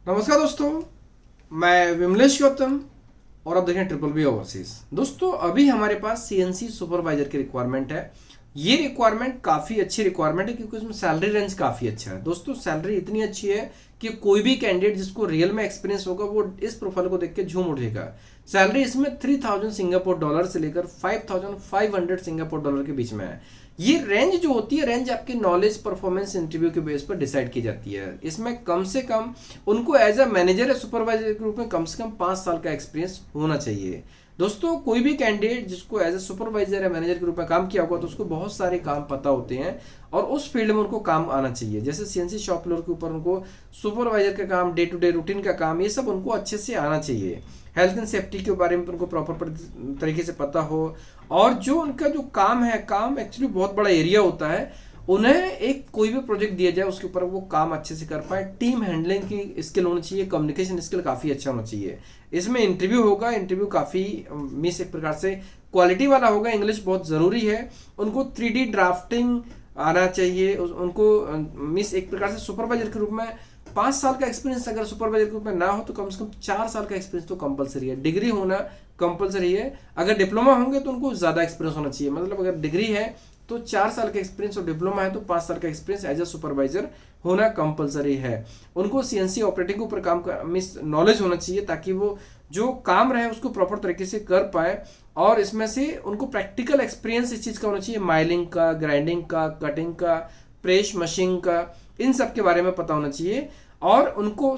नमस्कार दोस्तों, मैं विमलेश गौतम और आप देख रहे हैं ट्रिपल बी ओवरसीज। दोस्तों अभी हमारे पास सीएनसी सुपरवाइजर की रिक्वायरमेंट है। ये रिक्वायरमेंट काफ़ी अच्छी रिक्वायरमेंट है क्योंकि उसमें सैलरी रेंज काफ़ी अच्छा है। दोस्तों सैलरी इतनी अच्छी है कि कोई भी कैंडिडेट जिसको रियल में एक्सपीरियंस होगा वो इस प्रोफाइल को देख के झूम उठेगा। सैलरी इसमें 3000 सिंगापुर डॉलर से लेकर 5500 सिंगापुर डॉलर के बीच में है। ये रेंज जो होती है, रेंज आपकी नॉलेज परफॉर्मेंस इंटरव्यू के बेस पर डिसाइड की जाती है। इसमें कम से कम उनको एज अ मैनेजर या सुपरवाइजर के रूप में कम से कम 5 साल का एक्सपीरियंस होना चाहिए। दोस्तों कोई भी कैंडिडेट जिसको एज ए सुपरवाइजर या मैनेजर के रूप में काम किया होगा तो उसको बहुत सारे काम पता होते हैं और उस फील्ड में उनको काम आना चाहिए। जैसे सीएनसी शॉप फ्लोर के ऊपर उनको सुपरवाइजर का काम, डे टू डे रूटीन का काम, ये सब उनको अच्छे से आना चाहिए। हेल्थ एंड सेफ्टी के बारे में उनको प्रॉपर तरीके से पता हो और जो उनका जो काम है, काम एक्चुअली बहुत बड़ा एरिया होता है, उन्हें एक कोई भी प्रोजेक्ट दिया जाए उसके ऊपर वो काम अच्छे से कर पाए। टीम हैंडलिंग की स्किल होनी चाहिए, कम्युनिकेशन स्किल काफ़ी अच्छा होना चाहिए। इसमें इंटरव्यू होगा, इंटरव्यू काफ़ी मीन्स एक प्रकार से क्वालिटी वाला होगा। इंग्लिश बहुत ज़रूरी है। उनको 3D ड्राफ्टिंग आना चाहिए। उनको मीन्स एक प्रकार से सुपरवाइजर के रूप में 5 साल का एक्सपीरियंस अगर सुपरवाइजर के रूप में ना हो तो कम से कम 4 साल का एक्सपीरियंस तो कंपलसरी है। डिग्री होना कंपलसरी है। अगर डिप्लोमा होंगे तो उनको ज़्यादा एक्सपीरियंस होना चाहिए। मतलब अगर डिग्री है तो 4 साल का एक्सपीरियंस और डिप्लोमा है तो 5 साल का एक्सपीरियंस एज अ सुपरवाइजर होना कंपलसरी है। उनको सीएनसी ऑपरेटिंग के ऊपर काम का मीन्स नॉलेज होना चाहिए ताकि वो जो काम रहे उसको प्रॉपर तरीके से कर पाए। और इसमें से उनको प्रैक्टिकल एक्सपीरियंस इस चीज़ का होना चाहिए, माइलिंग का, ग्राइंडिंग का, कटिंग का, प्रेस मशीन का, इन सब के बारे में पता होना चाहिए। और उनको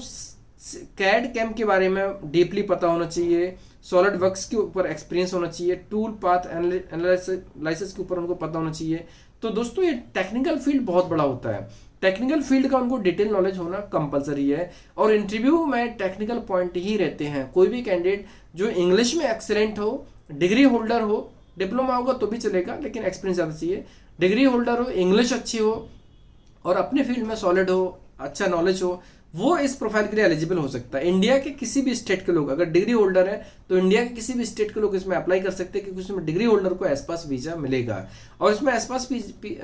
कैड कैम के बारे में डीपली पता होना चाहिए। सॉलिड वर्क्स के ऊपर एक्सपीरियंस होना चाहिए। टूल पाथ एनालिसिस के ऊपर उनको पता होना चाहिए। तो दोस्तों ये टेक्निकल फील्ड बहुत बड़ा होता है। टेक्निकल फील्ड का उनको डिटेल नॉलेज होना कंपलसरी है और इंटरव्यू में टेक्निकल पॉइंट ही रहते हैं। कोई भी कैंडिडेट जो इंग्लिश में एक्सेलेंट हो, डिग्री होल्डर हो, डिप्लोमा होगा तो भी चलेगा लेकिन एक्सपीरियंस ज़्यादा चाहिए, डिग्री होल्डर हो, इंग्लिश अच्छी हो और अपने फील्ड में सॉलिड हो, अच्छा नॉलेज हो, वो इस प्रोफाइल के लिए एलिजिबल हो सकता है। इंडिया के किसी भी स्टेट के लोग अगर डिग्री होल्डर है तो इंडिया के किसी भी स्टेट के लोग इसमें अप्लाई कर सकते हैं क्योंकि उसमें डिग्री होल्डर को एस पास वीजा मिलेगा। और इसमें एस पास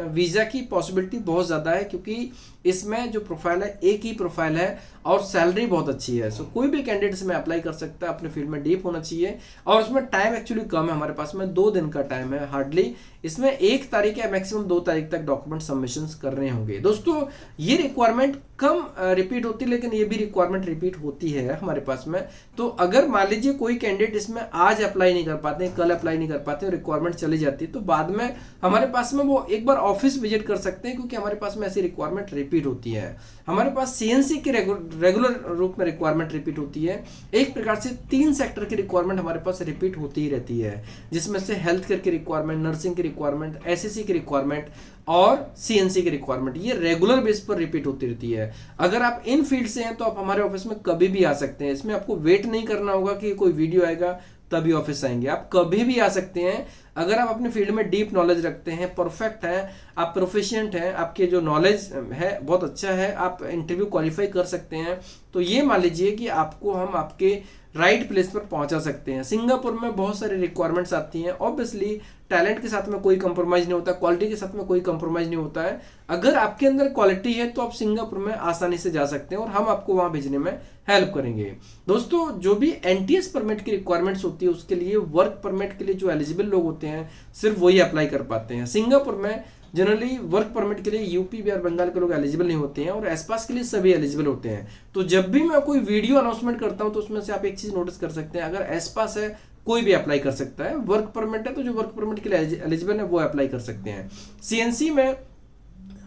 वीजा की पॉसिबिलिटी बहुत ज़्यादा है क्योंकि इसमें जो प्रोफाइल है एक ही प्रोफाइल है और सैलरी बहुत अच्छी है। सो कोई भी कैंडिडेट इसमें अप्लाई कर सकता है। अपने फील्ड में डीप होना चाहिए और उसमें टाइम एक्चुअली कम है। हमारे पास में 2 दिन का टाइम है हार्डली। इसमें 1 तारीख या मैक्सिमम 2 तारीख तक डॉक्यूमेंट सबमिशन करने होंगे। दोस्तों ये रिक्वायरमेंट कम रिपीट होती है लेकिन ये भी रिक्वायरमेंट रिपीट होती है हमारे पास में। तो अगर मान लीजिए कोई कैंडिडेट इसमें आज अप्लाई नहीं कर पाते हैं, कल अप्लाई नहीं कर पाते हैं, रिक्वायरमेंट चली जाती है तो बाद में हमारे पास में वो एक बार ऑफिस विजिट कर सकते हैं क्योंकि हमारे पास में ऐसी रिक्वायरमेंट रिपीट होती है। हमारे पास सीएनसी की रेगुलर रूप में रिक्वायरमेंट रिपीट होती है। एक प्रकार से 3 सेक्टर की रिक्वायरमेंट हमारे पास रिपीट होती ही रहती है जिसमें से हेल्थ केयर की रिक्वायरमेंट, नर्सिंग की रिक्वायरमेंट, एसएससी की रिक्वायरमेंट और सीएनसी की रिक्वायरमेंट, ये रेगुलर बेस पर रिपीट होती रहती है। अगर आप इन फील्ड से हैं तो आप हमारे ऑफिस में कभी भी आ सकते हैं। इसमें आपको वेट नहीं करना होगा कि कोई वीडियो आएगा तभी ऑफिस आएंगे। आप कभी भी आ सकते हैं। अगर आप अपने फील्ड में डीप नॉलेज रखते हैं, परफेक्ट हैं, आप प्रोफिशिएंट हैं, आपके जो नॉलेज है बहुत अच्छा है, आप इंटरव्यू क्वालिफाई कर सकते हैं, तो ये मान लीजिए कि आपको हम आपके राइट प्लेस पर पहुंचा सकते हैं। सिंगापुर में बहुत सारी रिक्वायरमेंट्स आती हैं। ऑब्वियसली टैलेंट के साथ में कोई कंप्रोमाइज़ नहीं होता, क्वालिटी के साथ में कोई कंप्रोमाइज़ नहीं होता है। अगर आपके अंदर क्वालिटी है तो आप सिंगापुर में आसानी से जा सकते हैं और हम आपको वहां भेजने में हेल्प करेंगे। दोस्तों जो भी एनटीएस परमिट की रिक्वायरमेंट्स होती है उसके लिए, वर्क परमिट के लिए जो एलिजिबल लोग होते हैं सिर्फ वही अप्लाई कर पाते हैं। सिंगापुर में जनरली वर्क परमिट के लिए यूपी, बिहार, बंगाल के लोग एलिजिबल नहीं होते हैं और एसपास के लिए सभी एलिजिबल होते हैं। तो जब भी मैं कोई वीडियो अनाउंसमेंट करता हूं तो उसमें से आप एक चीज नोटिस कर सकते हैं, अगर एसपास है कोई भी अप्लाई कर सकता है, वर्क परमिट है तो जो वर्क परमिट के लिए एलिजिबल है वो अप्लाई कर सकते हैं। सीएनसी में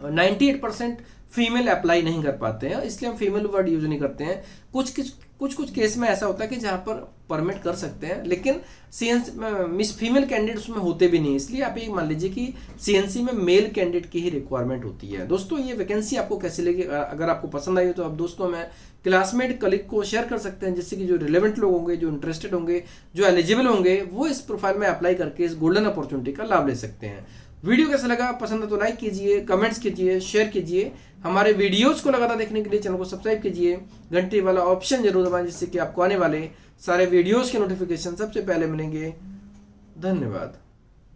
98% फीमेल अप्लाई नहीं कर पाते हैं इसलिए हम फीमेल वर्ड यूज नहीं करते हैं। कुछ केस में ऐसा होता है कि जहां पर परमिट कर सकते हैं लेकिन मिस फीमेल कैंडिडेट उसमें होते भी नहीं, इसलिए आप ये मान लीजिए कि सीएनसी में मेल कैंडिडेट की ही रिक्वायरमेंट होती है। दोस्तों ये वैकेंसी आपको कैसी लगी? अगर आपको पसंद आई हो तो आप दोस्तों में क्लासमेट कलीग को शेयर कर सकते हैं जिससे कि जो रिलेवेंट लोग होंगे, जो इंटरेस्टेड होंगे, जो एलिजिबल होंगे वो इस प्रोफाइल में अप्लाई करके इस गोल्डन अपॉर्चुनिटी का लाभ ले सकते हैं। वीडियो कैसा लगा? पसंद है तो लाइक कीजिए, कमेंट्स कीजिए, शेयर कीजिए। हमारे वीडियोस को लगातार देखने के लिए चैनल को सब्सक्राइब कीजिए, घंटी वाला ऑप्शन जरूर दबाएं जिससे कि आपको आने वाले सारे वीडियोस के नोटिफिकेशन सबसे पहले मिलेंगे। धन्यवाद।